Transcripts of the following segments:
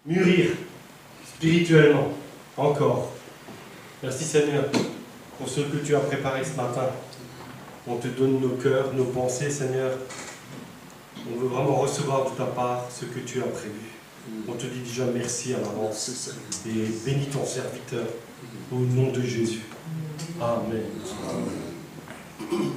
mûrir spirituellement encore. Merci Seigneur pour ce que tu as préparé ce matin. On te donne nos cœurs, nos pensées, Seigneur. On veut vraiment recevoir de ta part ce que tu as prévu. On te dit déjà merci à l'avance. Et bénis ton serviteur au nom de Jésus. Amen. Amen.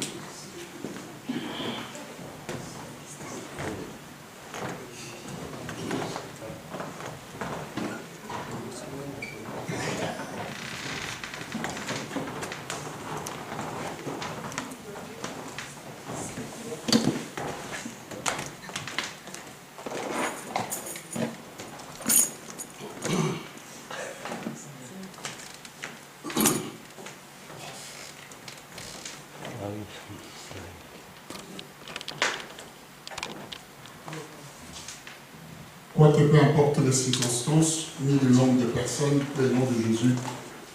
Quoique peu importe les circonstances, ni le nombre de personnes, le nom de Jésus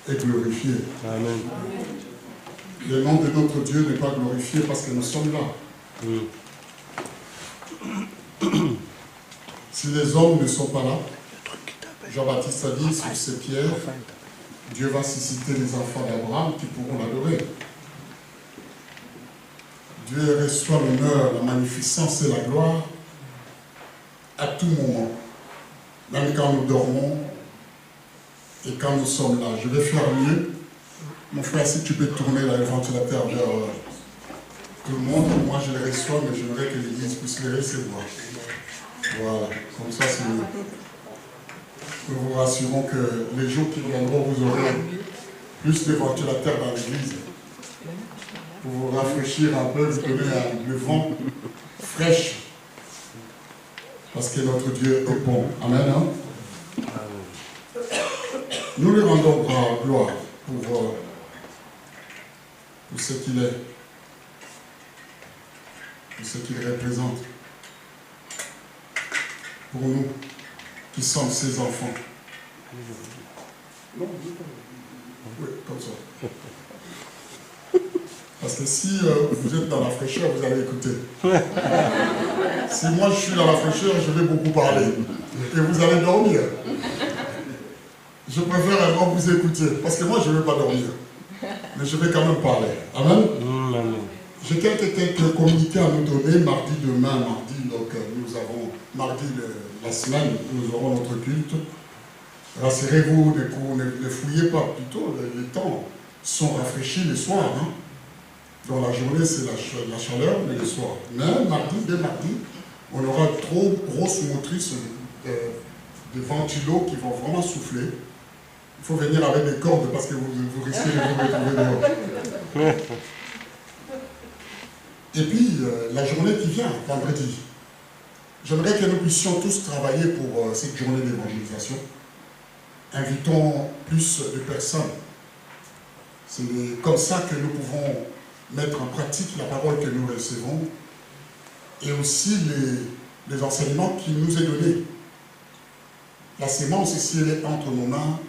est glorifié. Amen. Le nom de notre Dieu n'est pas glorifié parce que nous sommes là. Si les hommes ne sont pas là, Jean-Baptiste a dit sur ces pierres, Dieu va susciter les enfants d'Abraham qui pourront l'adorer. Dieu reçoit l'honneur, la magnificence et la gloire à tout moment, même quand nous dormons et quand nous sommes là. Je vais faire mieux. Mon frère, si tu peux tourner le ventilateur vers tout le monde, moi je les reçois, mais j'aimerais que l'Église puisse les recevoir. Voilà, comme ça c'est mieux. Nous vous rassurons que les jours qui viendront, vous aurez plus de ventilateurs dans l'Église pour vous rafraîchir un peu, vous donner le vent fraîche. Parce que notre Dieu est bon. Amen. Hein? Nous lui rendons gloire pour ce qu'il est, pour ce qu'il représente. Pour nous qui sommes ses enfants. Oui, comme ça. Parce que si vous êtes dans la fraîcheur, vous allez écouter. Si moi je suis dans la fraîcheur, je vais beaucoup parler. Et vous allez dormir. Je préfère alors vous écouter. Parce que moi je ne veux pas dormir. Mais je vais quand même parler. Amen. Amen. J'ai quelques communiqués à nous donner. Mardi, demain, mardi. Donc nous avons mardi la semaine, nous aurons notre culte. Rassurez-vous, ne fouillez pas plutôt. Les temps sont rafraîchis le soir. Hein. Dans la journée, c'est la chaleur, mais le soir. Mais mardi, dès mardi, on aura trop grosses motrices de ventilos qui vont vraiment souffler. Il faut venir avec des cordes parce que vous risquez de vous retrouver dehors. Et puis, la journée qui vient, vendredi, j'aimerais que nous puissions tous travailler pour cette journée d'évangélisation. Invitons plus de personnes. C'est comme ça que nous pouvons mettre en pratique la parole que nous recevons et aussi les enseignements qui nous est donné. La sémence, si elle est entre nos mains,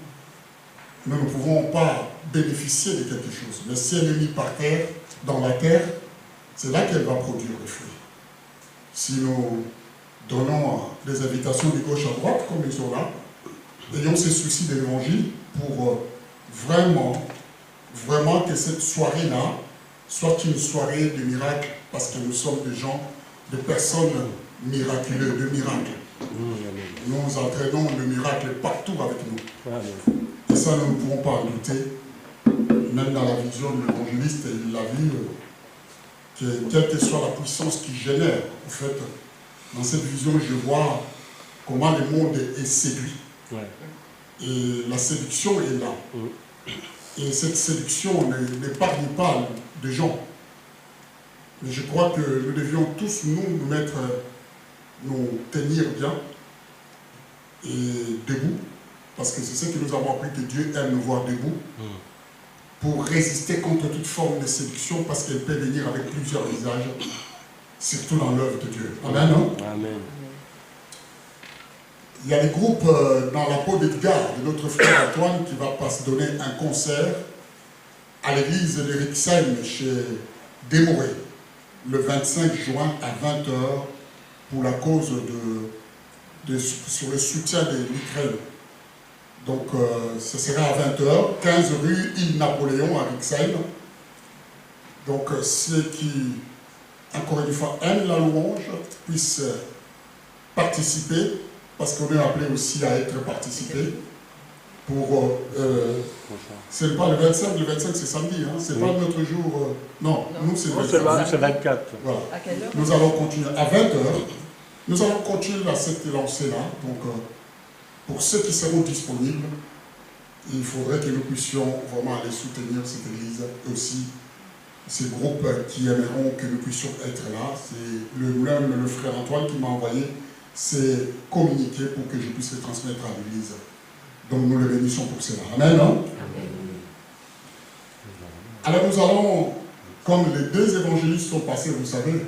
nous ne pouvons pas bénéficier de quelque chose. Mais si elle est mise par terre, dans la terre, c'est là qu'elle va produire des fruits. Si nous donnons des invitations de gauche à droite, comme ils sont là, ayons ces soucis de l'évangile pour vraiment que cette soirée-là soit une soirée de miracles, parce que nous sommes des gens, des personnes miraculeuses, de miracles. Nous entraînons le miracle partout avec nous. Et ça, nous ne pouvons pas en douter. Même dans la vision de l'évangéliste, il a vu que quelle que soit la puissance qui génère, en fait, dans cette vision, je vois comment le monde est séduit. Et la séduction est là. Et cette séduction n'épargne pas de gens. Mais je crois que nous devions tous nous tenir bien et debout, parce que c'est ce que nous avons appris que Dieu aime nous voir debout, pour résister contre toute forme de séduction, parce qu'elle peut venir avec plusieurs visages, surtout dans l'œuvre de Dieu. Amen. Hein? Amen. Il y a des groupes dans la peau d'Edgar, de notre frère Antoine, qui va se donner un concert à l'église de Rixheim chez Desmarais, le 25 juin à 20 h pour la cause sur le soutien de l'Ukraine. Donc, ce sera à 20h, 15 rue Île-Napoléon à Rixheim. Donc, ceux qui, encore une fois, aiment la louange puissent participer, parce qu'on est appelé aussi à être participé. Pour. C'est pas le 25 c'est samedi, hein, c'est pas notre jour. Non, nous c'est le 24. C'est 24. Voilà. À quelle heure? Nous allons continuer à 20h. Nous allons continuer à cette lancée-là. Donc, pour ceux qui seront disponibles, il faudrait que nous puissions vraiment aller soutenir cette église et aussi ces groupes qui aimeront que nous puissions être là. C'est le frère Antoine qui m'a envoyé ces communiqués pour que je puisse les transmettre à l'église. Donc nous le bénissons pour cela. Amen, non? Alors nous allons, comme les deux évangélistes sont passés, vous savez,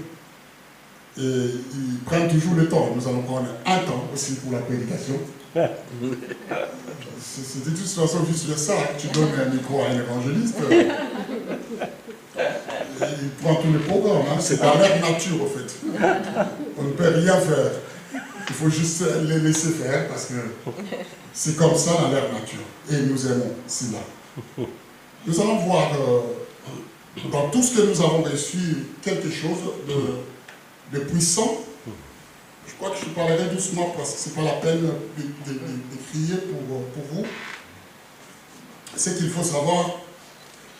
et ils prennent toujours le temps. Nous allons prendre un temps aussi pour la prédication. C'est de toute façon juste ça. Tu donnes un micro à un évangéliste. Il prend tout le programme. Hein. C'est par leur nature, en fait. On ne peut rien faire. Il faut juste les laisser faire parce que c'est comme ça dans leur nature. Et nous aimons cela. Nous allons voir dans tout ce que nous avons reçu quelque chose de puissant. Je crois que je parlerai doucement parce que ce n'est pas la peine de crier pour vous. C'est qu'il faut savoir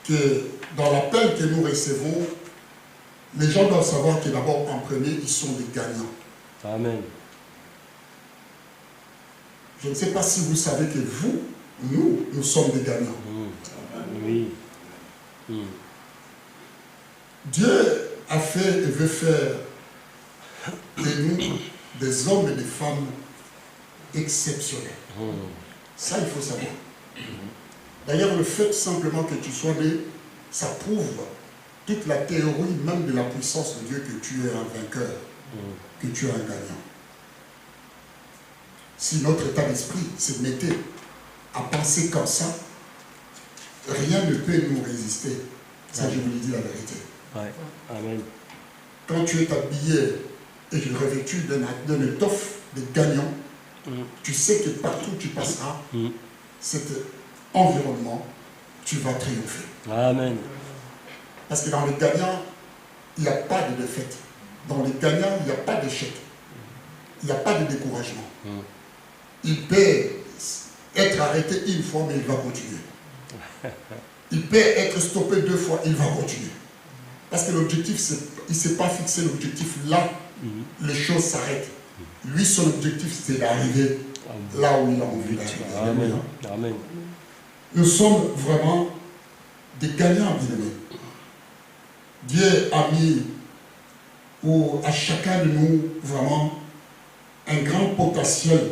que dans l'appel que nous recevons, les gens doivent savoir que d'abord, en premier, ils sont des gagnants. Amen. Je ne sais pas si vous savez que vous, nous sommes des gagnants. Oui. Dieu a fait et veut faire de nous des hommes et des femmes exceptionnels. Ça, il faut savoir. D'ailleurs, le fait simplement que tu sois né, ça prouve toute la théorie même de la puissance de Dieu que tu es un vainqueur, que tu es un gagnant. Si notre état d'esprit se mettait à penser comme ça, rien ne peut nous résister. Ça, je vous le dis la vérité. Ouais. Amen. Quand tu es habillé et revêtu d'un étoffe de gagnant, tu sais que partout où tu passeras, cet environnement, tu vas triompher. Amen. Parce que dans les gagnants, il n'y a pas de défaite. Dans les gagnants, il n'y a pas d'échec. Il n'y a pas de découragement. Il peut être arrêté une fois, mais il va continuer. Il peut être stoppé 2 fois, il va continuer. Parce que l'objectif, il ne s'est pas fixé l'objectif là, les choses s'arrêtent. Lui, son objectif, c'est d'arriver là où il a envie d'arriver. Amen. Amen. Nous sommes vraiment des gagnants, bien-aimés. Dieu a mis à chacun de nous vraiment un grand potentiel.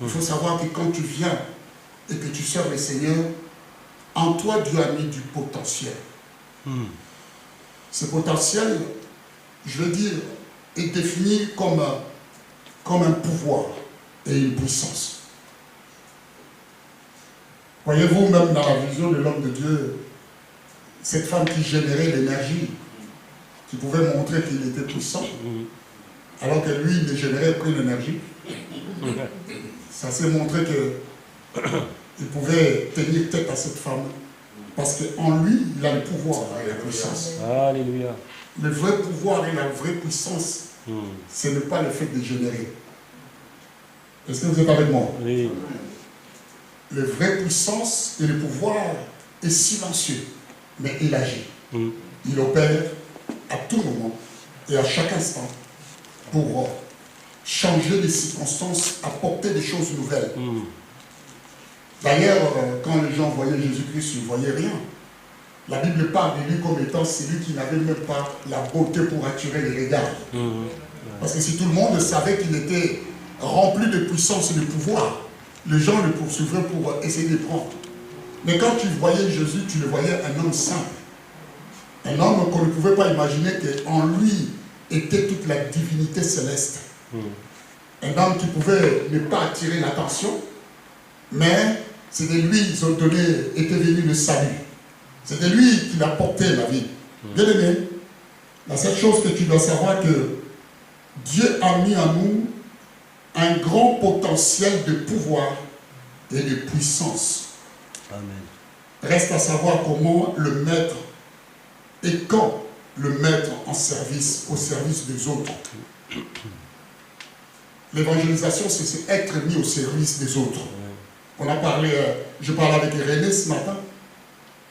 Il faut savoir que quand tu viens et que tu sers le Seigneur, en toi, Dieu a mis du potentiel. Ce potentiel, je veux dire, est défini comme un pouvoir et une puissance. Voyez-vous, même dans la vision de l'homme de Dieu, cette femme qui générait l'énergie, qui pouvait montrer qu'il était puissant, alors que lui, il ne générait aucune énergie, ça s'est montré qu'il pouvait tenir tête à cette femme, parce qu'en lui, il a le pouvoir et la puissance. Alléluia. Le vrai pouvoir et la vraie puissance, ce n'est pas le fait de générer. Est-ce que vous êtes avec moi? Oui. La vraie puissance et le pouvoir est silencieux, mais il agit. Il opère à tout moment et à chaque instant pour changer les circonstances, apporter des choses nouvelles. D'ailleurs, quand les gens voyaient Jésus-Christ, ils ne voyaient rien. La Bible parle de lui comme étant celui qui n'avait même pas la beauté pour attirer les regards. Parce que si tout le monde savait qu'il était rempli de puissance et de pouvoir, les gens le poursuivraient pour essayer de le prendre. Mais quand tu voyais Jésus, tu le voyais un homme simple. Un homme qu'on ne pouvait pas imaginer qu'en lui était toute la divinité céleste. Un homme qui pouvait ne pas attirer l'attention, mais c'est de lui était venu le salut. C'est de lui qui apportait la vie. Bien aimé, la seule chose que tu dois savoir, que Dieu a mis en nous un grand potentiel de pouvoir et de puissance. Amen. Reste à savoir comment le mettre et quand le mettre en service, au service des autres. L'évangélisation, c'est être mis au service des autres. On a parlé, je parlais avec René ce matin,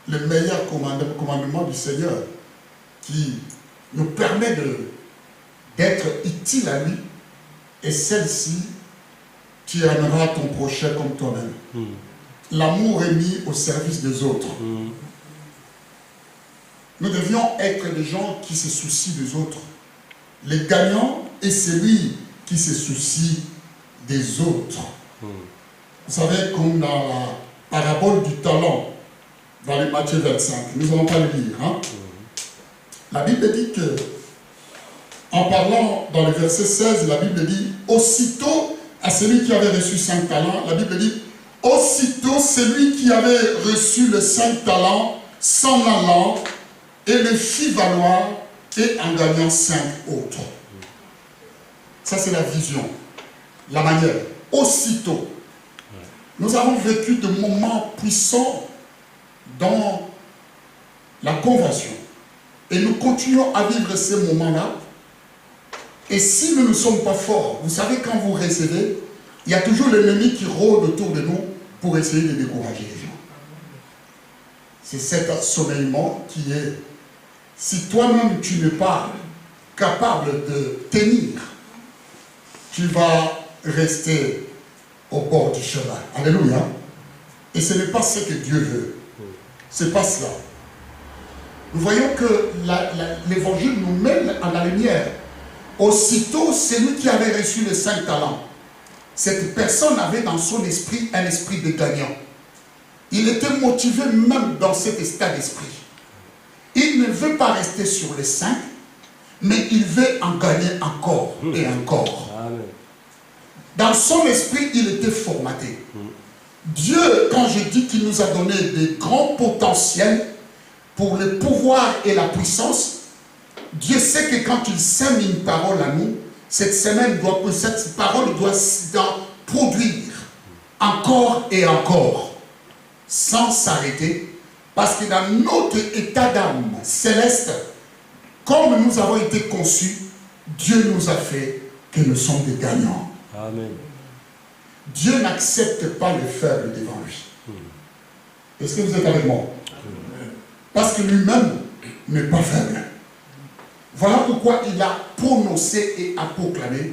le meilleur commandement du Seigneur qui nous permet d'être utile à lui, et celle-ci, tu aimeras ton prochain comme toi-même. L'amour est mis au service des autres. Nous devions être des gens qui se soucient des autres. Les gagnants est celui qui se soucie des autres. Vous savez, comme dans la parabole du talent, dans les Matthieu 25, nous n'allons pas le lire. La Bible dit que, en parlant dans le verset 16, la Bible dit, aussitôt à celui qui avait reçu 5 talents, la Bible dit, aussitôt celui qui avait reçu les 5 talents s'en allant et le fit valoir et en gagnant 5 autres. Ça, c'est la vision, la manière. Aussitôt. Nous avons vécu de moments puissants dans la conversion. Et nous continuons à vivre ces moments-là. Et si nous ne sommes pas forts, vous savez, quand vous recevez, il y a toujours l'ennemi qui rôde autour de nous pour essayer de décourager les gens. C'est cet assommeillement qui est, si toi-même tu n'es pas capable de tenir, tu vas rester au bord du chemin. Alléluia. Et ce n'est pas ce que Dieu veut. Ce n'est pas cela. Nous voyons que l'évangile nous mène à la lumière. Aussitôt, celui qui avait reçu les 5 talents, cette personne avait dans son esprit un esprit de gagnant. Il était motivé même dans cet état d'esprit. Il ne veut pas rester sur les 5, mais il veut en gagner encore et encore. Amen. Dans son esprit, il était formaté. Dieu, quand je dis qu'il nous a donné des grands potentiels pour le pouvoir et la puissance, Dieu sait que quand il sème une parole à nous, cette parole doit produire encore et encore, sans s'arrêter, parce que dans notre état d'âme céleste, comme nous avons été conçus, Dieu nous a fait que nous sommes des gagnants. Amen. Dieu n'accepte pas les faibles devant lui. Est-ce que vous êtes avec moi? Parce que lui-même n'est pas faible. Voilà pourquoi il a prononcé et a proclamé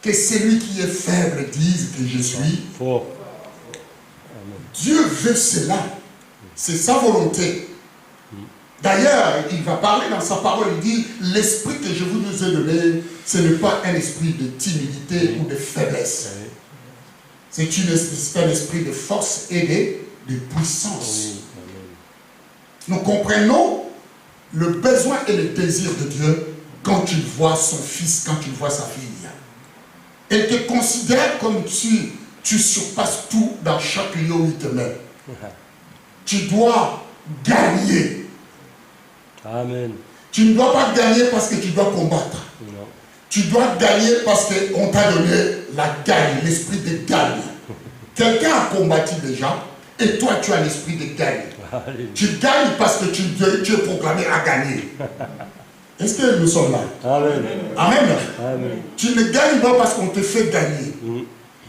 que celui qui est faible dise que je suis fort. Dieu veut cela. C'est sa volonté. D'ailleurs, il va parler dans sa parole, il dit, l'esprit que je vous ai donné, ce n'est pas un esprit de timidité ou de faiblesse. C'est un esprit de force et de puissance. Nous comprenons le besoin et le désir de Dieu quand il voit son fils, quand il voit sa fille. Il te considère comme tu surpasses tout dans chaque lieu où il te met. Tu dois gagner. Amen. Tu ne dois pas gagner parce que tu dois combattre. Non. Tu dois gagner parce qu'on t'a donné la gagne, l'esprit de gagne. Quelqu'un a combattu déjà et toi tu as l'esprit de gagne. Tu gagnes parce que tu es proclamé à gagner. Est-ce que nous sommes là? Amen. Amen. Amen. Tu ne gagnes pas parce qu'on te fait gagner.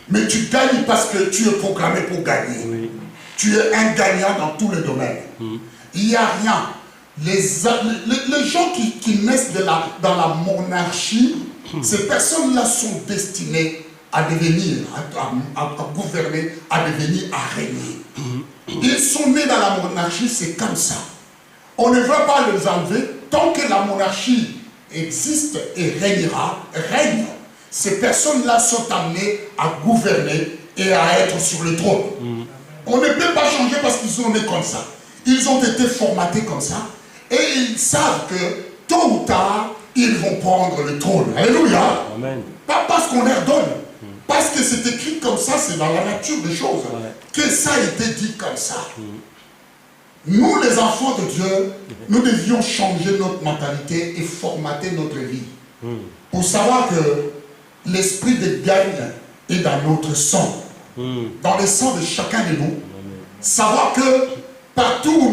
Mais tu gagnes parce que tu es proclamé pour gagner. Oui. Tu es un gagnant dans tous les domaines. Il n'y a rien. Les gens qui naissent dans la monarchie, ces personnes-là sont destinées à devenir, à gouverner, à devenir, à régner. Ils sont nés dans la monarchie, c'est comme ça. On ne va pas les enlever tant que la monarchie existe et règne. Ces personnes-là sont amenées à gouverner et à être sur le trône. On ne peut pas changer parce qu'ils sont nés comme ça. Ils ont été formatés comme ça. Et ils savent que tôt ou tard, ils vont prendre le trône. Alléluia. Amen. Pas parce qu'on leur donne. Parce que c'est écrit comme ça, c'est dans la nature des choses. Que ça a été dit comme ça. Nous, les enfants de Dieu, nous devions changer notre mentalité et formater notre vie. Pour savoir que l'esprit de gagne et dans notre sang, dans le sang de chacun de nous, savoir que partout où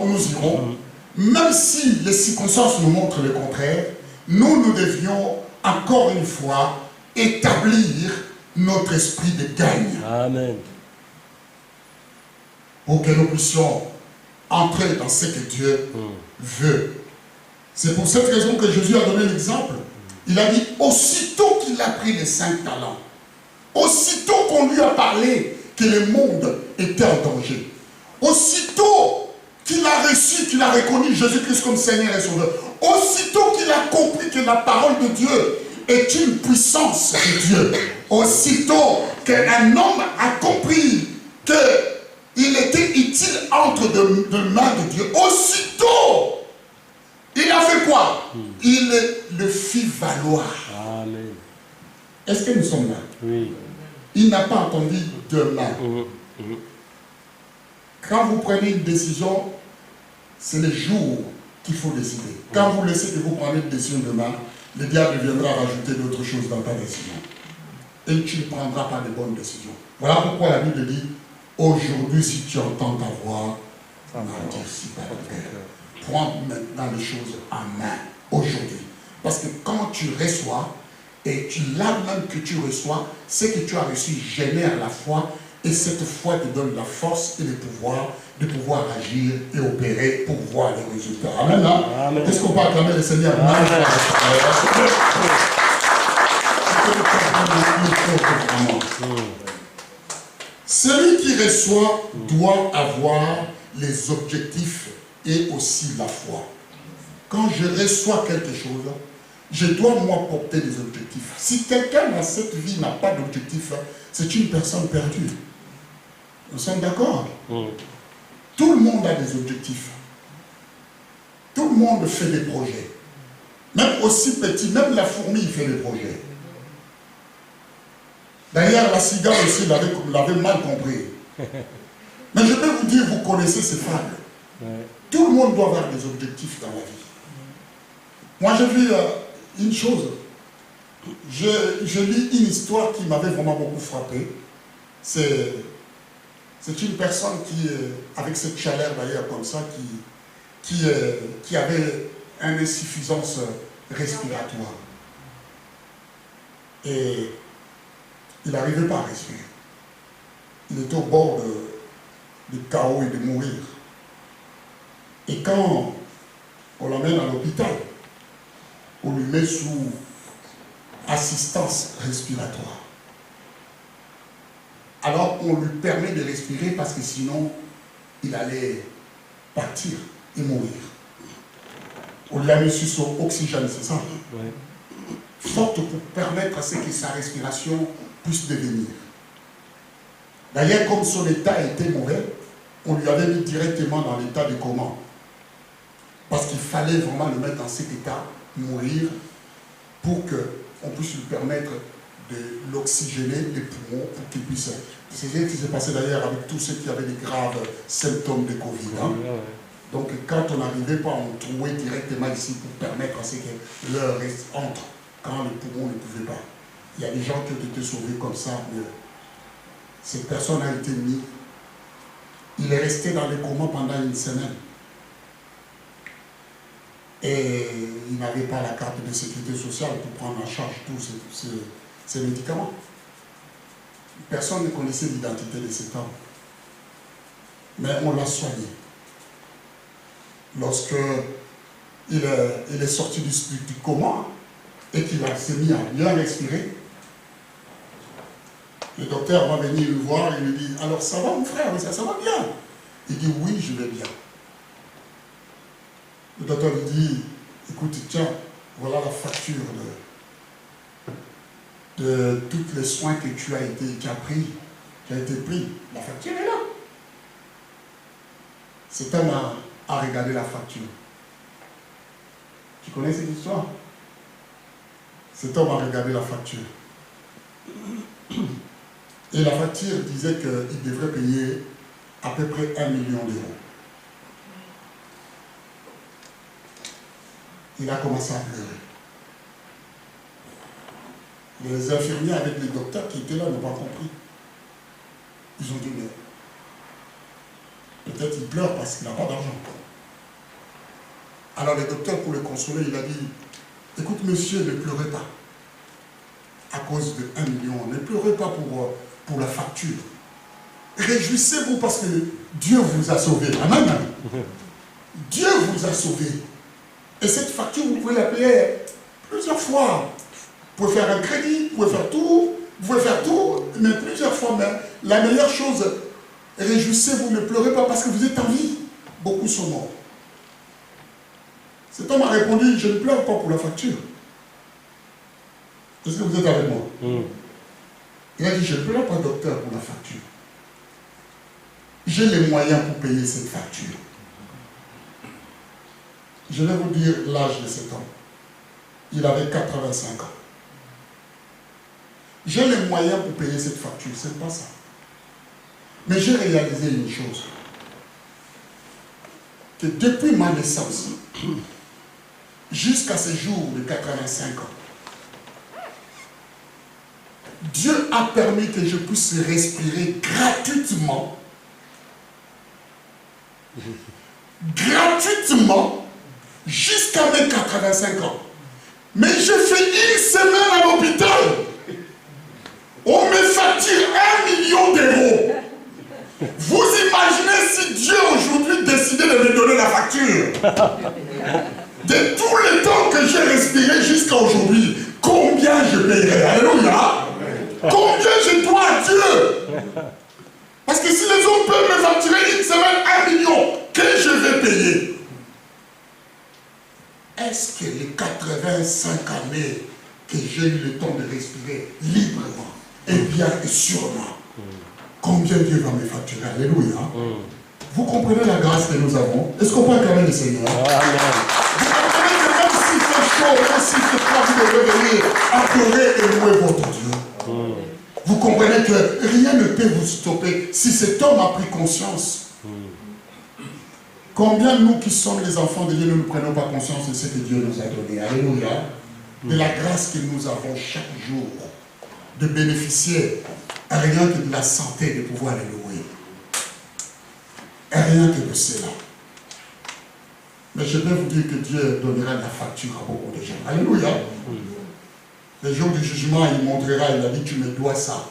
nous irons, même si les circonstances nous montrent le contraire, nous devions encore une fois établir notre esprit de gagne. Amen. Pour que nous puissions entrer dans ce que Dieu veut. C'est pour cette raison que Jésus a donné l'exemple. Il a dit, aussitôt qu'il a pris les 5 talents, aussitôt qu'on lui a parlé que le monde était en danger, aussitôt qu'il a reçu, qu'il a reconnu Jésus-Christ comme Seigneur et Sauveur, aussitôt qu'il a compris que la parole de Dieu est une puissance de Dieu, aussitôt qu'un homme a compris qu'il était utile entre de mains de Dieu, aussitôt il a fait quoi? Il le fit valoir. Amen. Est-ce que nous sommes là? Oui. Il n'a pas entendu demain. Quand vous prenez une décision, c'est le jour qu'il faut décider. Quand vous laissez que vous preniez une décision demain, le diable viendra rajouter d'autres choses dans ta décision. Et tu ne prendras pas de bonnes décisions. Voilà pourquoi la Bible dit, aujourd'hui, si tu entends ta voix, n'endurcis pas ton cœur. Prends maintenant les choses en main, aujourd'hui. Parce que quand tu reçois, et là même que tu reçois, ce que tu as reçu génère la foi, et cette foi te donne la force et le pouvoir de pouvoir agir et opérer pour voir les résultats. Amen. Hein? Amen. Est-ce qu'on peut acclamer le Seigneur? Amen. Celui qui reçoit doit avoir les objectifs et aussi la foi. Quand je reçois quelque chose, je dois moi porter des objectifs. Si quelqu'un dans cette vie n'a pas d'objectif, c'est une personne perdue. Nous sommes d'accord? Tout le monde a des objectifs. Tout le monde fait des projets. Même aussi petit, même la fourmi fait des projets. D'ailleurs, la cigale aussi l'avait mal compris. Mais je peux vous dire, vous connaissez ces fables. Tout le monde doit avoir des objectifs dans la vie. Moi, j'ai vu une chose. Je lis une histoire qui m'avait vraiment beaucoup frappé. C'est une personne qui, avec cette chaleur d'ailleurs comme ça, qui avait une insuffisance respiratoire. Et il n'arrivait pas à respirer. Il était au bord de chaos et de mourir. Et quand on l'emmène à l'hôpital, on lui met sous assistance respiratoire. Alors on lui permet de respirer parce que sinon il allait partir et mourir. On lui a mis sous son oxygène, c'est ça? Oui. Forte pour permettre à ce que sa respiration puisse devenir. D'ailleurs, comme son état était mauvais, on lui avait mis directement dans l'état de coma. Parce qu'il fallait vraiment le mettre dans cet état, mourir, pour qu'on puisse lui permettre de l'oxygéner, les poumons, pour qu'il puisse... C'est ce qui s'est passé d'ailleurs avec tous ceux qui avaient des graves symptômes de Covid. Hein? Donc quand on n'arrivait pas à en trouver directement ici pour permettre à ce que l'heure entre, quand les poumons ne pouvaient pas. Il y a des gens qui ont été sauvés comme ça, mais cette personne a été mise. Il est resté dans le coma pendant une semaine. Et il n'avait pas la carte de sécurité sociale pour prendre en charge tous ces médicaments. Personne ne connaissait l'identité de cet homme. Mais on l'a soigné. Lorsque il est sorti du coma et qu'il s'est mis à bien respirer, le docteur va venir le voir et lui dit, alors ça va mon frère, ça va bien? Il dit, oui, je vais bien. Le docteur lui dit, écoute, tiens, voilà la facture de tous les soins que tu as été pris. La facture est là. Cet homme a regardé la facture. Tu connais cette histoire? Cet homme a regardé la facture. Et la facture disait qu'il devrait payer à peu près 1 million d'euros. Il a commencé à pleurer. Les infirmiers avec les docteurs qui étaient là n'ont pas compris. Ils ont dit, mais peut-être il pleure parce qu'il n'a pas d'argent. Alors le docteur, pour le consoler, il a dit, écoute monsieur, ne pleurez pas. À cause de 1 million, ne pleurez pas pour la facture. Réjouissez-vous parce que Dieu vous a sauvé. Amen. Dieu vous a sauvé. Et cette facture, vous pouvez la payer plusieurs fois. Vous pouvez faire un crédit, vous pouvez faire tout, mais plusieurs fois. Mais la meilleure chose, réjouissez-vous, ne pleurez pas parce que vous êtes en vie. Beaucoup sont morts. Cet homme a répondu, je ne pleure pas pour la facture. Est-ce que vous êtes avec moi? Il a dit, je ne pleure pas, docteur, pour la facture. J'ai les moyens pour payer cette facture. Je vais vous dire l'âge de cet homme. Il avait 85 ans. J'ai les moyens pour payer cette facture, c'est pas ça. Mais j'ai réalisé une chose. Que depuis ma naissance, jusqu'à ce jour de 85 ans, Dieu a permis que je puisse respirer gratuitement. Gratuitement, jusqu'à mes 85 ans. Mais je fais une semaine à l'hôpital. On me facture 1 million d'euros. Vous imaginez si Dieu aujourd'hui décidait de me donner la facture? De tous les temps que j'ai respiré jusqu'à aujourd'hui, combien je paierai? Alléluia! Combien je dois à Dieu? Parce que si les hommes peuvent me facturer une semaine 1 million, que je vais payer? Est-ce que les 85 années que j'ai eu le temps de respirer librement, et bien et sûrement, combien Dieu va me facturer? Alléluia. Vous comprenez la grâce que nous avons? Est-ce qu'on peut acclamer le Seigneur? Amen. Vous comprenez que même s'il fait chaud, même s'il fait froid, vous devez venir adorer et louer votre Dieu. Vous comprenez que rien ne peut vous stopper si cet homme a pris conscience. Combien nous qui sommes les enfants de Dieu, nous ne prenons pas conscience de ce que Dieu nous a donné? Alléluia. De la grâce que nous avons chaque jour de bénéficier à rien que de la santé, de pouvoir le louer. À rien que de cela. Mais je vais vous dire que Dieu donnera la facture à beaucoup de gens. Alléluia. Le jour du jugement, il montrera, il a dit, tu me dois ça.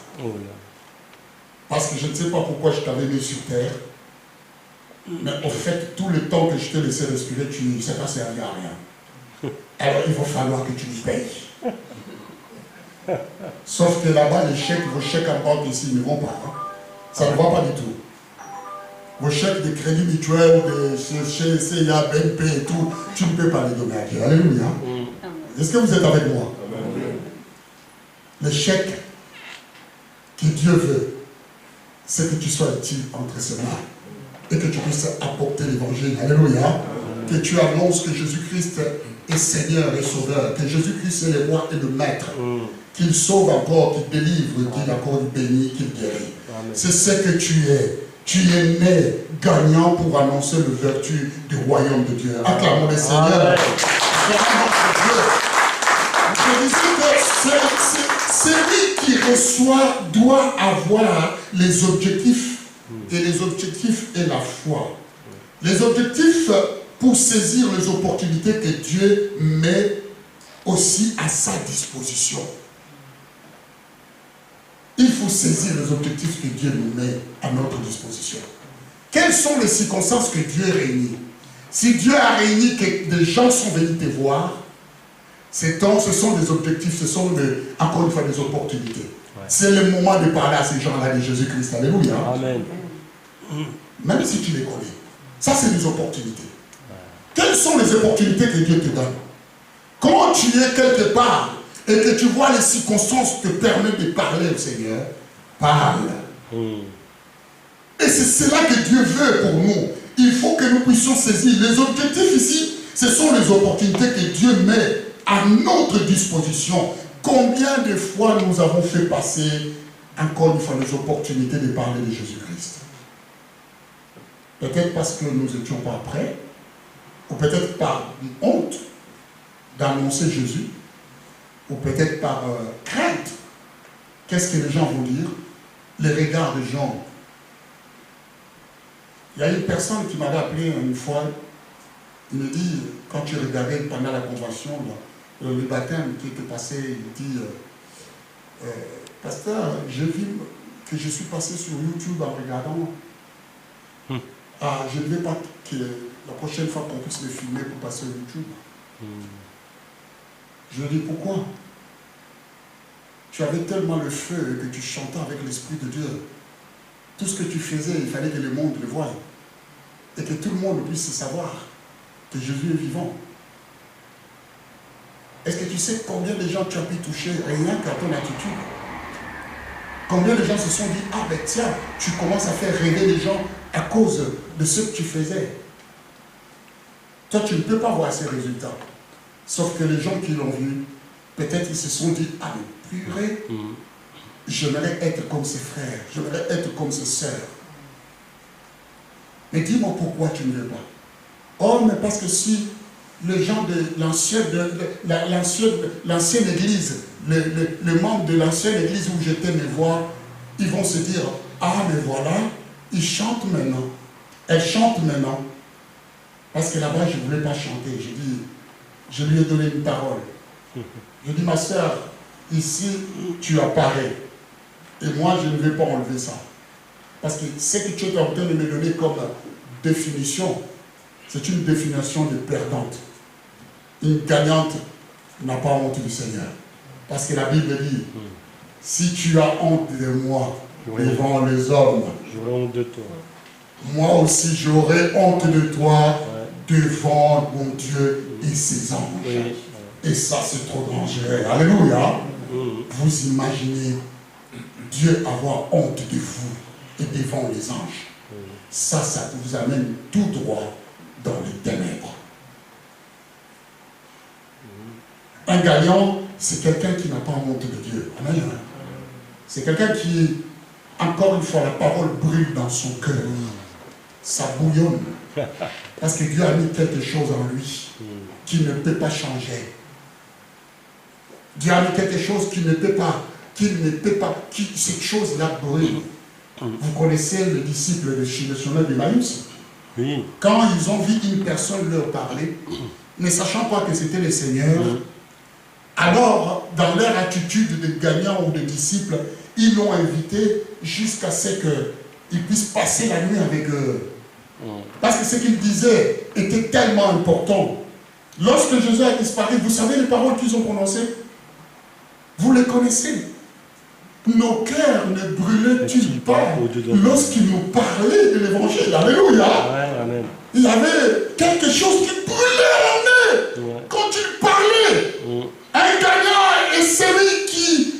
Parce que je ne sais pas pourquoi je t'avais mis sur terre. Mais au fait, tout le temps que je t'ai laissé respirer, ça t'a servi à rien. Alors il va falloir que tu me payes. Sauf que là-bas, les chèques, vos chèques en banque ici ne vont pas. Hein. Ça ne va pas du tout. Vos chèques de crédit mutuel, de CIA, BNP et tout, tu ne peux pas les donner à Dieu. Alléluia. Est-ce que vous êtes avec moi? Le chèque que Dieu veut, c'est que tu sois utile entre ses mains et que tu puisses apporter l'évangile. Alléluia. Que tu annonces que Jésus-Christ est Seigneur et Sauveur, que Jésus-Christ est le roi et le maître, qu'il sauve encore, qu'il délivre, qu'il accorde bénit, qu'il guérit. C'est ce que tu es. Tu es né gagnant pour annoncer le vertu du royaume de Dieu. Acclamons le Seigneur. Je disais que celui qui reçoit doit avoir les objectifs. Et les objectifs est la foi. Les objectifs pour saisir les opportunités que Dieu met aussi à sa disposition. Il faut saisir les objectifs que Dieu nous met à notre disposition. Quelles sont les circonstances que Dieu réunit? Si Dieu a réuni que des gens sont venus te voir, ce sont des objectifs, ce sont encore une fois des opportunités. Ouais. C'est le moment de parler à ces gens-là de Jésus-Christ. Alléluia. Amen. Même si tu les connais. Ça, c'est des opportunités. Ouais. Quelles sont les opportunités que Dieu te donne? Quand tu es quelque part et que tu vois les circonstances te permettent de parler au Seigneur, parle. Et c'est cela que Dieu veut pour nous. Il faut que nous puissions saisir. Les objectifs ici, ce sont les opportunités que Dieu met à notre disposition. Combien de fois nous avons fait passer, encore une fois, les opportunités de parler de Jésus-Christ? Peut-être parce que nous n'étions pas prêts, ou peut-être par honte d'annoncer Jésus. ou peut-être par crainte. Qu'est-ce que les gens vont dire? Les regards des gens. Il y a une personne qui m'avait appelé une fois, il me dit, quand tu regardais pendant la convention, le baptême qui était passé, il dit, pasteur, j'ai vu que je suis passé sur YouTube en regardant. Ah, je ne veux pas que la prochaine fois qu'on puisse le filmer pour passer sur YouTube. Je lui dis, pourquoi? Tu avais tellement le feu que tu chantais avec l'Esprit de Dieu. Tout ce que tu faisais, il fallait que le monde le voie. Et que tout le monde puisse savoir que Jésus est vivant. Est-ce que tu sais combien de gens tu as pu toucher rien qu'à ton attitude? Combien de gens se sont dit, ah ben tiens, tu commences à faire rêver les gens à cause de ce que tu faisais. Toi, tu ne peux pas voir ces résultats. Sauf que les gens qui l'ont vu, peut-être ils se sont dit, ah mais purée, j'aimerais être comme ses frères, j'aimerais être comme ses sœurs. Mais dis-moi pourquoi tu ne veux pas. Oh, mais parce que si les gens de l'ancienne église, les membres de l'ancienne église où j'étais me voient, ils vont se dire, ah mais voilà, ils chantent maintenant. Elle chante maintenant. Parce que là-bas, je ne voulais pas chanter. J'ai dit, je lui ai donné une parole. Je dis, ma soeur, ici, tu apparais. Et moi, je ne vais pas enlever ça. Parce que ce que tu es en train de me donner comme définition, c'est une définition de perdante. Une gagnante n'a pas honte du Seigneur. Parce que la Bible dit, si tu as honte de moi devant les hommes, j'aurai honte de toi. Moi aussi, j'aurai honte de toi devant mon Dieu et ses anges. Oui. Et ça, c'est trop dangereux. Alléluia. Vous imaginez Dieu avoir honte de vous et devant les anges. Ça vous amène tout droit dans les ténèbres. Un gagnant, c'est quelqu'un qui n'a pas honte de Dieu. Amen. C'est quelqu'un qui, encore une fois, la parole brûle dans son cœur. Ça bouillonne. Parce que Dieu a mis quelque chose en lui qui ne peut pas changer. Dieu a mis quelque chose qui ne peut pas, cette chose-là brûle. Vous connaissez le disciple de chemin d'Emmaüs? Oui. Quand ils ont vu une personne leur parler, ne sachant pas que c'était le Seigneur, alors, dans leur attitude de gagnant ou de disciple, ils l'ont invité jusqu'à ce qu'ils puissent passer la nuit avec eux. Parce que ce qu'il disait était tellement important. Lorsque Jésus a disparu, vous savez les paroles qu'ils ont prononcées? Vous les connaissez. Nos cœurs ne brûlaient-ils pas lorsqu'il nous parlait de l'évangile? Alléluia. Ouais, il y avait quelque chose qui brûlait en eux quand il parlait. Un gagnant est celui qui,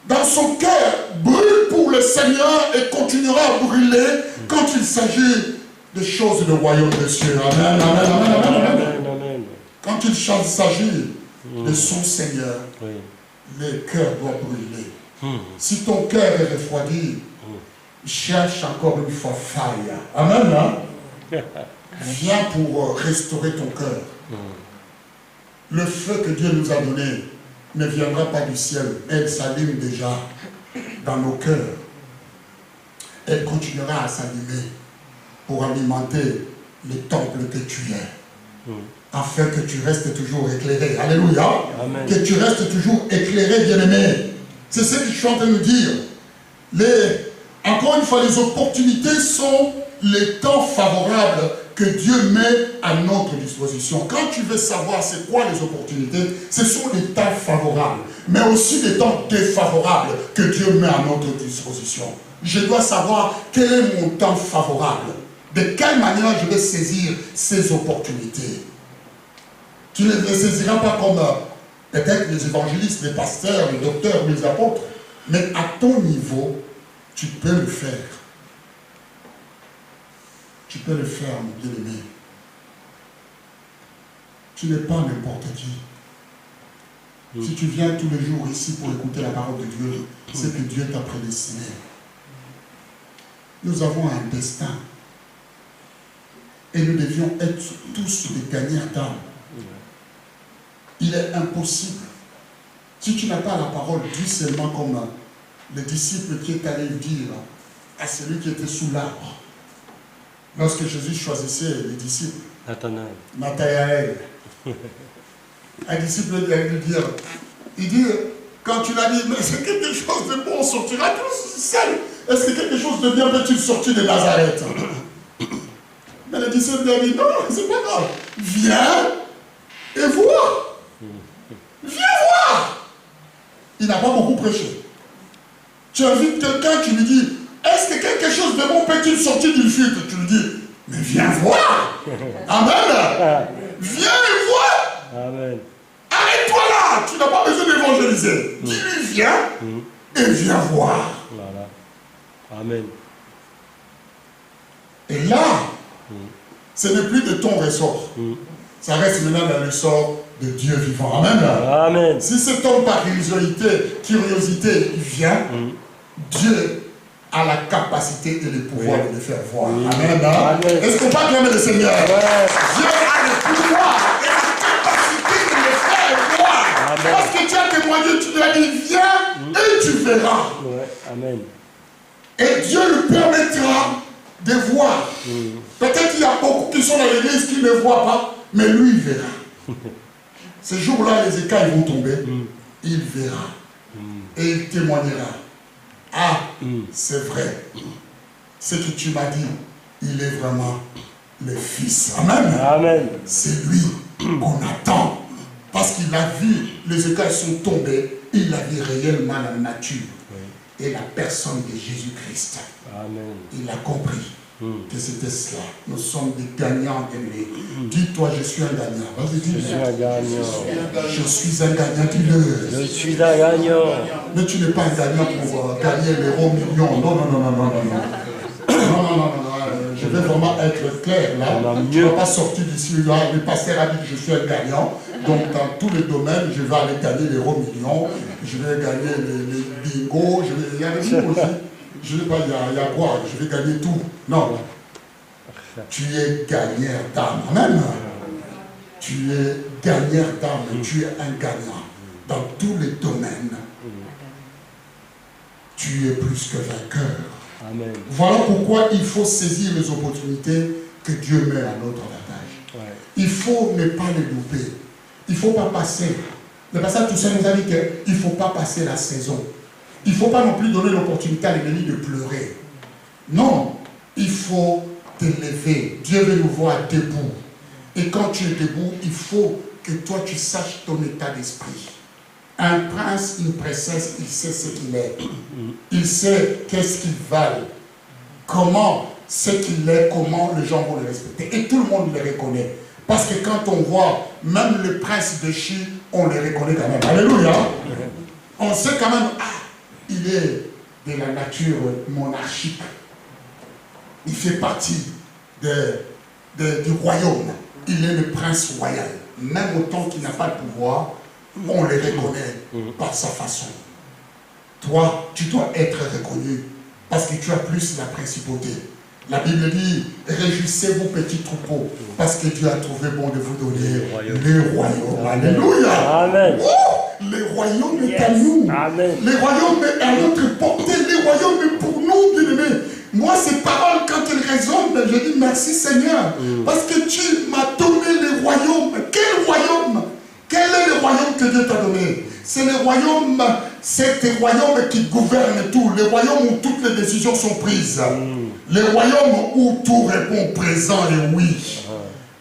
dans son cœur, brûle pour le Seigneur et continuera à brûler quand il s'agit des choses du royaume des cieux. Amen, amen, amen, amen, amen. Quand il s'agit de son Seigneur, le cœur doit brûler. Si ton cœur est refroidi, cherche encore une fois faille. Amen. Hein? Viens pour restaurer ton cœur. Le feu que Dieu nous a donné ne viendra pas du ciel. Elle s'allume déjà dans nos cœurs. Elle continuera à s'allumer pour alimenter le temple que tu es. Afin que tu restes toujours éclairé. Alléluia. Amen. Que tu restes toujours éclairé, bien-aimé. C'est ce que je suis en train de dire. Encore une fois, les opportunités sont les temps favorables que Dieu met à notre disposition. Quand tu veux savoir c'est quoi les opportunités, ce sont les temps favorables, mais aussi les temps défavorables que Dieu met à notre disposition. Je dois savoir quel est mon temps favorable. De quelle manière je vais saisir ces opportunités. Tu ne les saisiras pas comme peut-être les évangélistes, les pasteurs, les docteurs, les apôtres, mais à ton niveau, tu peux le faire. Tu peux le faire, mon bien-aimé. Tu n'es pas n'importe qui. Si tu viens tous les jours ici pour écouter la parole de Dieu, c'est que Dieu t'a prédestiné. Nous avons un destin. Et nous devions être tous des gagnants d'âme. Il est impossible, Si tu n'as pas la parole, dis seulement comme le disciple qui est allé dire à celui qui était sous l'arbre. Lorsque Jésus choisissait les disciples, Nathanaël, un disciple allait lui dire, il dit, quand tu l'as dit, mais c'est quelque chose de bon, on sortira tous seul. Est-ce que quelque chose de bien peut-il sortir de Nazareth? Mais le disciple lui a dit, non, c'est pas grave. Viens et vois. Viens voir. Il n'a pas beaucoup prêché. Tu invites quelqu'un, tu lui dis, est-ce que quelque chose de bon peut-il sortir d'une fuite? Tu lui dis, mais viens voir. Amen. Viens et vois. Amen. Arrête-toi là. Tu n'as pas besoin d'évangéliser. Dis-lui, viens et viens voir. Voilà. Amen. Et là, ce n'est plus de ton ressort. Ça reste maintenant dans le ressort de Dieu vivant. Amen. Amen. Si cet homme par curiosité, il vient, Dieu a la capacité et le pouvoir de le faire voir. Amen. Amen. Est-ce qu'on peut acclamer le Seigneur? Dieu a le pouvoir et la capacité de le faire voir. Amen. Parce que tu as témoigné, tu lui as dit, viens et tu verras. Amen. Et Dieu lui permettra de voir. Peut-être qu'il y a beaucoup qui sont dans l'église qui ne voient pas, mais lui, il verra. Ce jour-là, les écailles vont tomber. Il verra. Et il témoignera. Ah, c'est vrai. Ce que tu m'as dit, il est vraiment le Fils. Amen. Amen. C'est lui qu'on attend. Parce qu'il a vu, les écailles sont tombées. Il a vu réellement la nature et la personne de Jésus-Christ. Amen. Il a compris que c'était cela. Nous sommes des gagnants aimés. Dis-toi, je suis un gagnant. Vas-y, dis-le. Je suis un gagnant. Je suis un gagnant. Dis-le. Je suis un gagnant. Mais tu n'es pas un gagnant pour gagner les gros millions. Non, non, non, non, non, non. Non, non, non, non. Je vais vraiment être clair là. Tu ne vas pas sortir d'ici. Le pasteur a dit que je suis un gagnant. Donc, dans tous les domaines, je vais aller gagner les gros millions. Je vais gagner les bingos. Il y a les bingos aussi. Je ne sais pas, il y a quoi? Je vais gagner tout. Non. Tu es gagneur d'âme. Amen. Tu es gagneur d'âme. Tu es un gagnant. Dans tous les domaines, tu es plus que vainqueur. Amen. Voilà pourquoi il faut saisir les opportunités que Dieu met à notre avantage. Il faut ne pas les louper. Il ne faut pas passer. Le pasteur Toussaint nous a dit qu'il ne faut pas passer la saison. Il ne faut pas non plus donner l'opportunité à l'ennemi de pleurer. Non, il faut te lever. Dieu veut nous voir debout. Et quand tu es debout, il faut que toi tu saches ton état d'esprit. Un prince, une princesse, il sait ce qu'il est. Il sait qu'est-ce qu'il valent. Comment ce qu'il est, comment les gens vont le respecter. Et tout le monde le reconnaît. Parce que quand on voit même le prince de Chine, on le reconnaît quand même. Alléluia. On sait quand même, il est de la nature monarchique. Il fait partie du royaume. Il est le prince royal. Même autant qu'il n'a pas de pouvoir, on le reconnaît par sa façon. Toi, tu dois être reconnu parce que tu as plus la principauté. La Bible dit, réjouissez-vous petits troupeaux, parce que Dieu a trouvé bon de vous donner le royaume. Alléluia. Amen. Oh, le royaume est à nous. Amen. Le royaume est à notre portée. Le royaume est pour nous, bien-aimés. Moi, ces paroles, quand elles résonnent, je dis merci Seigneur, parce que tu m'as donné le royaume. Quel royaume? Quel est le royaume que Dieu t'a donné? C'est le royaume, c'est le royaume qui gouverne tout, le royaume où toutes les décisions sont prises. Le royaume où tout répond présent et oui.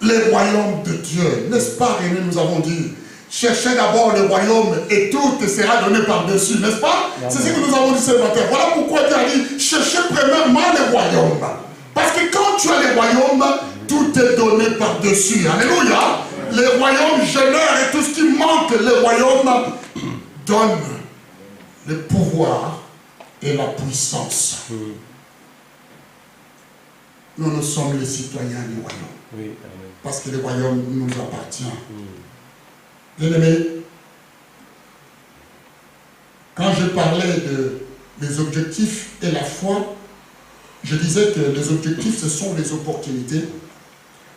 Le royaume de Dieu. N'est-ce pas, René, nous avons dit, cherchez d'abord le royaume et tout te sera donné par-dessus, n'est-ce pas? C'est ce que nous avons dit ce matin. Voilà pourquoi Dieu a dit, cherchez premièrement le royaume. Parce que quand tu as le royaume, tout est donné par-dessus. Alléluia. Le royaume génère et tout ce qui manque, le royaume donne le pouvoir et la puissance. Nous sommes les citoyens du royaume. Oui, parce que le royaume nous appartient. Bien-aimés, quand je parlais des objectifs et la foi, je disais que les objectifs, ce sont les opportunités,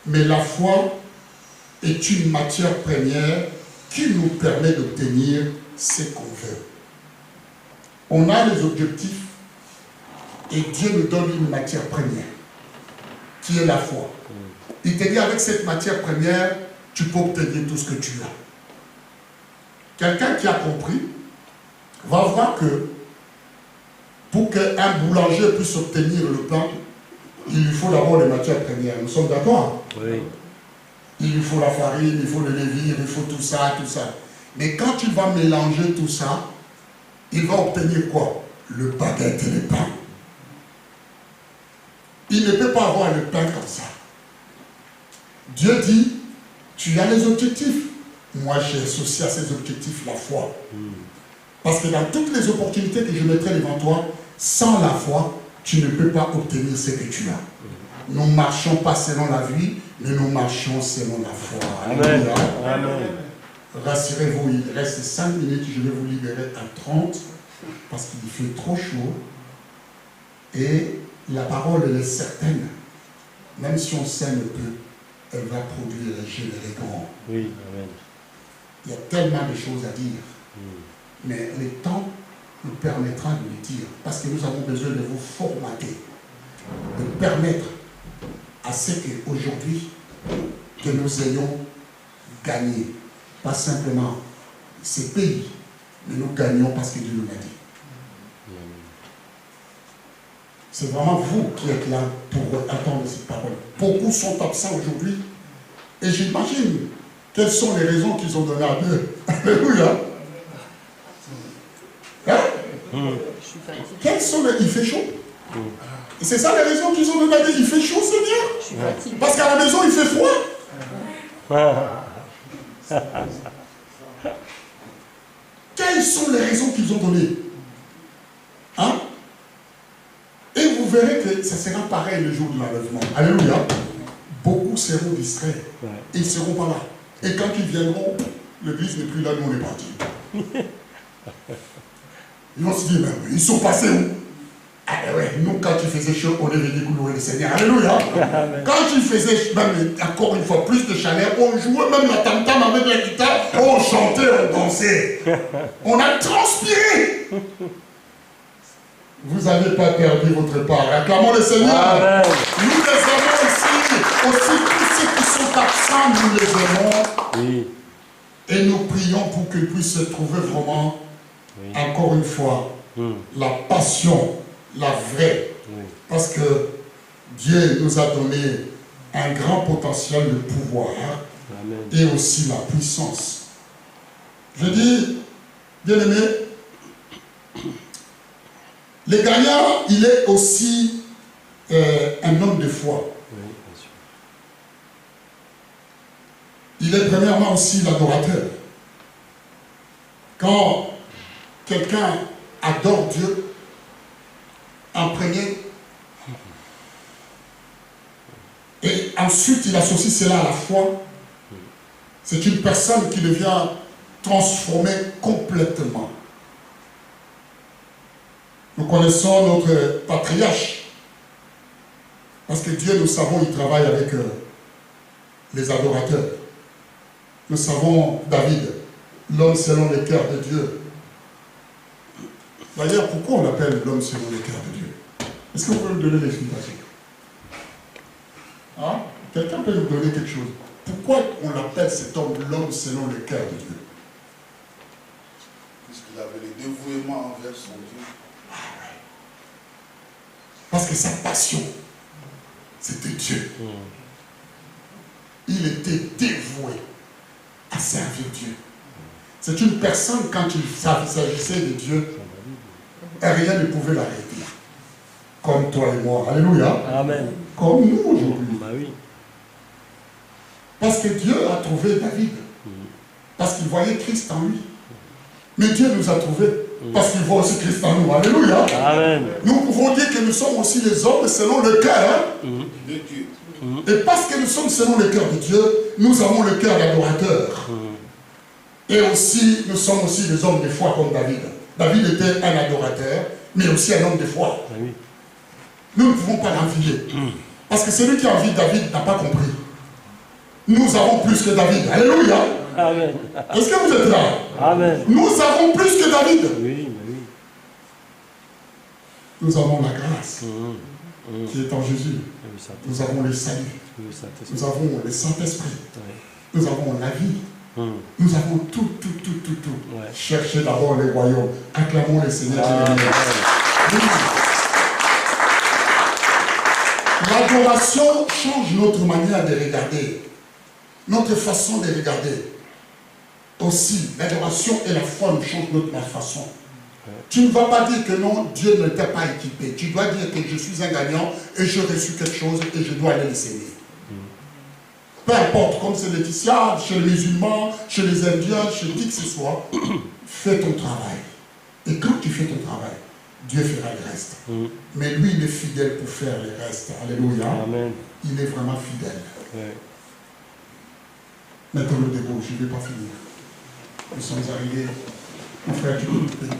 mais la foi est une matière première qui nous permet d'obtenir ce qu'on veut. On a les objectifs et Dieu nous donne une matière première, qui est la foi. Il te dit, avec cette matière première, tu peux obtenir tout ce que tu as. Quelqu'un qui a compris va voir que pour qu'un boulanger puisse obtenir le pain, il lui faut d'abord les matières premières. Nous sommes d'accord? Oui. Il lui faut la farine, il faut le levure, il faut tout ça, tout ça. Mais quand il va mélanger tout ça, il va obtenir quoi? Le baguette et le pain. Il ne peut pas avoir le pain comme ça. Dieu dit, tu as les objectifs. Moi, j'ai associé à ces objectifs la foi. Parce que dans toutes les opportunités que je mettrai devant toi, sans la foi, tu ne peux pas obtenir ce que tu as. Nous ne marchons pas selon la vie, mais nous marchons selon la foi. Amen. Amen. Rassurez-vous, il reste 5 minutes, je vais vous libérer à 30, parce qu'il fait trop chaud. Et la parole, elle est certaine. Même si on sème peu, elle va produire et générer grand. Oui, amen. Il y a tellement de choses à dire. Mais le temps nous permettra de le dire. Parce que nous avons besoin de vous formater. De permettre à ce qu'aujourd'hui, que nous ayons gagné. Pas simplement ces pays, mais nous gagnons parce que Dieu nous l'a dit. C'est vraiment vous qui êtes là pour attendre cette parole. Beaucoup sont absents aujourd'hui. Et j'imagine quelles sont les raisons qu'ils ont données à Dieu. Alléluia. Hein? Quelles sont les... Il fait chaud. Et c'est ça les raisons qu'ils ont données à Dieu. Il fait chaud, Seigneur. Parce qu'à la maison, il fait froid. Quelles sont les raisons qu'ils ont données? Hein? Et vous verrez que ça sera pareil le jour de l'enlèvement. Alléluia. Beaucoup seront distraits. Et ils ne seront pas là. Et quand ils viendront, l'église n'est plus là, nous on est partis. Ils vont se dire, mais ils sont passés où? Ah ouais, nous quand il faisait chaud, on est venu louer le Seigneur. Alléluia. Quand il faisait même encore une fois plus de chaleur, on jouait même la tam-tam avec la guitare, on chantait, on dansait. On a transpiré. Vous n'avez pas perdu votre part. Acclamons le Seigneur. Amen. Nous les aimons ici. Aussi tous ceux qui sont absents, nous les aimons. Oui. Et nous prions pour qu'ils puissent se trouver vraiment, encore une fois, la passion, la vraie. Parce que Dieu nous a donné un grand potentiel de pouvoir. Amen. Et aussi la puissance. Je dis, bien aimé, le gagnant, il est aussi un homme de foi. Oui, bien sûr. Il est premièrement aussi l'adorateur. Quand quelqu'un adore Dieu, en premier, et ensuite il associe cela à la foi, c'est une personne qui devient transformée complètement. Nous connaissons notre patriarche, parce que Dieu, nous savons, il travaille avec les adorateurs. Nous savons David, l'homme selon le cœur de Dieu. D'ailleurs, pourquoi on l'appelle l'homme selon le cœur de Dieu? Est-ce que vous pouvez nous donner l'explication? Hein? Quelqu'un peut nous donner quelque chose? Pourquoi on l'appelle cet homme l'homme selon le cœur de Dieu? Puisqu'il avait le dévouement envers son Dieu. Parce que sa passion, c'était Dieu. Il était dévoué à servir Dieu. C'est une personne, quand il s'agissait de Dieu, rien ne pouvait l'arrêter. Comme toi et moi. Alléluia. Amen. Comme nous aujourd'hui. Bah oui. Parce que Dieu a trouvé David. Parce qu'il voyait Christ en lui. Mais Dieu nous a trouvés. Parce qu'il voit aussi Christ en nous. Alléluia. Amen. Nous pouvons dire que nous sommes aussi les hommes selon le cœur de Dieu. Et parce que nous sommes selon le cœur de Dieu, nous avons le cœur d'adorateur. Et aussi, nous sommes aussi des hommes de foi comme David. David était un adorateur, mais aussi un homme de foi. Oui. Nous ne pouvons pas l'envier. Parce que celui qui envie David n'a pas compris. Nous avons plus que David. Alléluia. Amen. Est-ce que vous êtes là? Amen. Nous avons plus que David. Oui, mais oui. Nous avons la grâce qui est en Jésus. Oui, ça, Nous avons le salut. oui, ça, Nous avons le Saint-Esprit. oui. Nous avons la vie. Nous avons tout. Ouais. Cherchez d'abord les royaumes. Acclamons le Seigneur. Amen. Oui. L'adoration change notre manière de regarder, notre façon de regarder. Aussi, l'adoration et la foi nous changent notre façon. Tu ne vas pas dire que non, Dieu ne t'a pas équipé. Tu dois dire que je suis un gagnant et j'ai reçu quelque chose et je dois aller l'essayer. Peu importe, comme c'est Laetitia, chez les musulmans, chez les Indiens, chez qui que ce soit, fais ton travail. Et quand tu fais ton travail, Dieu fera le reste. Mais lui, il est fidèle pour faire le reste. Alléluia. Amen. Il est vraiment fidèle. Ouais. Maintenant, le dépôt, je ne vais pas finir. Nous sommes arrivés. Mon frère, tu peux couper.